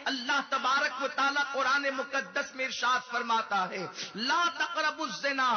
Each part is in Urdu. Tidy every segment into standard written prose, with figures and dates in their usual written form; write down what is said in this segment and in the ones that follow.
اللہ تبارک و تعالی قرآن مقدس میں ارشاد فرماتا ہے لا تقربوا الزنا،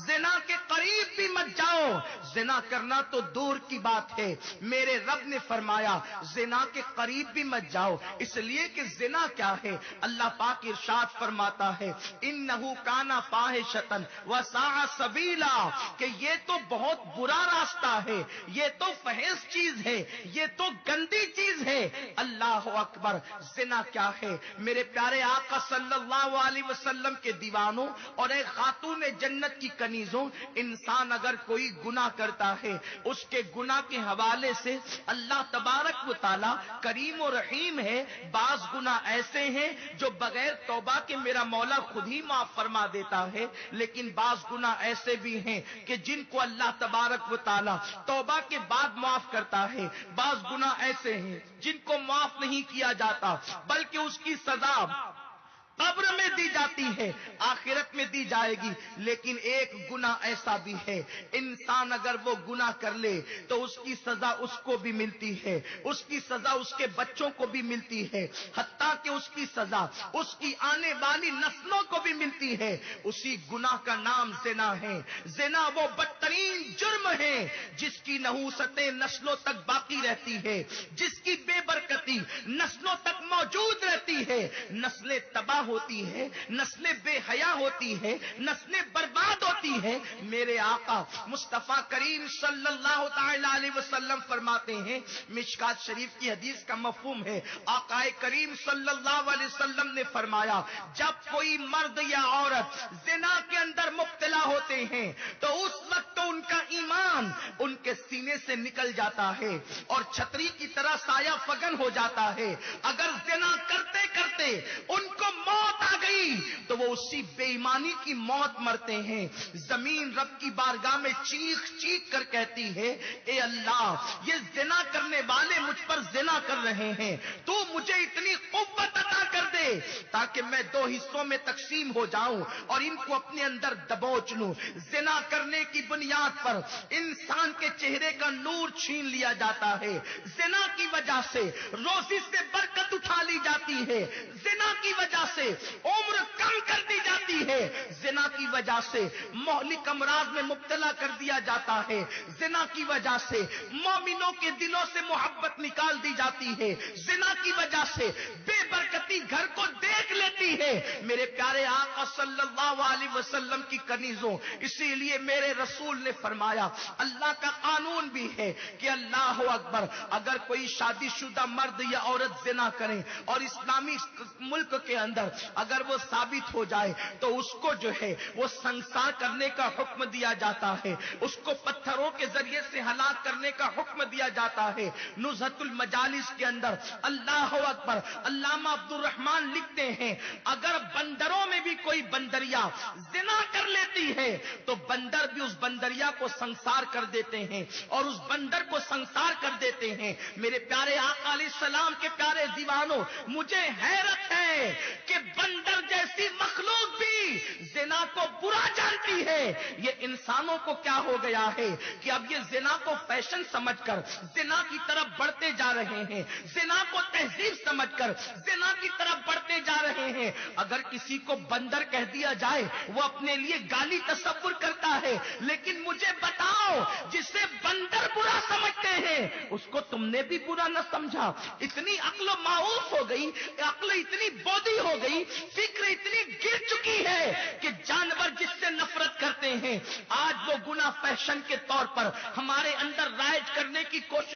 زنا کے قریب بھی مت جاؤ۔ زنا کرنا تو دور کی بات ہے، میرے رب نے فرمایا زنا کے قریب بھی مت جاؤ، اس لیے کہ زنا کیا ہے؟ اللہ پاک ارشاد فرماتا ہے انہ کان فاحشۃ وساء سبیلا، کہ یہ تو بہت برا راستہ ہے، یہ تو فحش چیز ہے، یہ تو گندی چیز ہے۔ اللہ اکبر! زنا کیا ہے؟ میرے پیارے آقا صلی اللہ علیہ وسلم کے دیوانوں اور ایک خاتون جنت کی کنیزوں، انسان اگر کوئی گناہ کرتا ہے، اس کے گناہ کے حوالے سے اللہ تبارک و تعالی کریم و رحیم ہے۔ بعض گناہ ایسے ہیں جو بغیر توبہ کے میرا مولا خود ہی معاف فرما دیتا ہے، لیکن بعض گناہ ایسے بھی ہیں کہ جن کو اللہ تبارک و تعالی توبہ کے بعد معاف کرتا ہے۔ بعض گناہ ایسے ہیں جن کو معاف نہیں کیا جاتا، بلکہ اس کی سزا قبر میں دی جاتی ہے، آخرت میں دی جائے گی۔ لیکن ایک گناہ ایسا بھی ہے، انسان اگر وہ گناہ کر لے تو اس کی سزا اس کو بھی ملتی ہے، اس کی سزا اس کے بچوں کو بھی ملتی ہے، حتیٰ کہ اس کی سزا اس کی آنے والی نسلوں کو بھی ملتی ہے۔ اسی گناہ کا نام زنا ہے۔ زنا وہ بدترین جرم ہے جس کی نحوستیں نسلوں تک باقی رہتی ہے، جس کی بے برکتی نسلوں تک موجود رہتی ہے، نسلیں تباہ ہوتی ہے، نسلیں بے حیا ہوتی ہے، نسلیں برباد ہوتی ہے۔ میرے آقا مصطفیٰ کریم صلی اللہ تعالی علیہ وسلم فرماتے ہیں، مشکات شریف کی حدیث کا مفہوم ہے، آقا کریم صلی اللہ علیہ وسلم نے فرمایا جب کوئی مرد یا عورت زنا کے اندر مبتلا ہوتے ہیں تو اس وقت تو ان کا ایمان ان کے سینے سے نکل جاتا ہے اور چھتری کی طرح سایہ فگن ہو جاتا ہے۔ اگر زنا کرتے کرتے ان کو موت آ گئی تو وہ اسی بے ایمانی کی موت مرتے ہیں۔ زمین رب کی بارگاہ میں چیخ چیخ کر کہتی ہے اے اللہ، یہ زنا کرنے والے مجھ پر زنا کر رہے ہیں، تو مجھے اتنی قوت عطا کر دے تاکہ میں دو حصوں میں تقسیم ہو جاؤں اور ان کو اپنے اندر دبوچ لوں۔ زنا کرنے کی بنیاد پر انسان کے چہرے کا نور چھین لیا جاتا ہے، زنا کی وجہ سے روزی سے برکت اٹھا لی جاتی ہے، زنا کی وجہ سے عمر کم کر دی جاتی ہے، زنا کی وجہ سے مہلک امراض میں مبتلا کر دیا جاتا ہے، زنا کی وجہ سے مومنوں کے دلوں سے محبت نکال دی جاتی ہے، زنا کی وجہ سے بے برکتی گھر کو دیکھ لیتی ہے۔ میرے پیارے آقا صلی اللہ علیہ وسلم کی کنیزوں، اسی لیے میرے رسول نے فرمایا اللہ کا قانون بھی ہے کہ اللہ اکبر، اگر کوئی شادی شدہ مرد یا عورت زنا کرے اور اسلامی ملک کے اندر اگر وہ ثابت ہو جائے تو اس کو جو ہے وہ سنسار کرنے کا حکم دیا جاتا ہے، اس کو پتھروں کے ذریعے سے ہلاک کرنے کا حکم دیا جاتا ہے۔ نزہت المجالس کے اندر اللہ اکبر علامہ عبد الرحمن لکھتے ہیں اگر بندروں میں بھی کوئی بندریا زنا کر لیتی ہے تو بندر بھی اس بندریا کو سنسار کر دیتے ہیں اور اس بندر کو سنسار کر دیتے ہیں۔ میرے پیارے آقا علیہ السلام کے پیارے دیوانوں، مجھے حیرت ہے کہ بندر جیسی مخلوق بھی زنا کو برا جانتی ہے، یہ انسانوں کو کیا ہو گیا ہے کہ اب یہ زنا کو فیشن سمجھ کر زنا کی طرف بڑھتے جا رہے ہیں، زنا کو تہذیب سمجھ کر زنا کی طرف بڑھتے جا رہے ہیں۔ اگر کسی کو بندر کہہ دیا جائے وہ اپنے لیے گالی تصور کرتا ہے، لیکن مجھے بتاؤ جسے بندر برا سمجھتے ہیں اس کو تم نے بھی برا نہ سمجھا؟ اتنی عقل و معاف ہو گئی، عقل اتنی بودی ہو گئی، فکر اتنی گر چکی ہے کہ جانور جس سے نفرت کرتے ہیں آج وہ گناہ فیشن کے طور پر ہمارے اندر رائج کرنے کی کوشش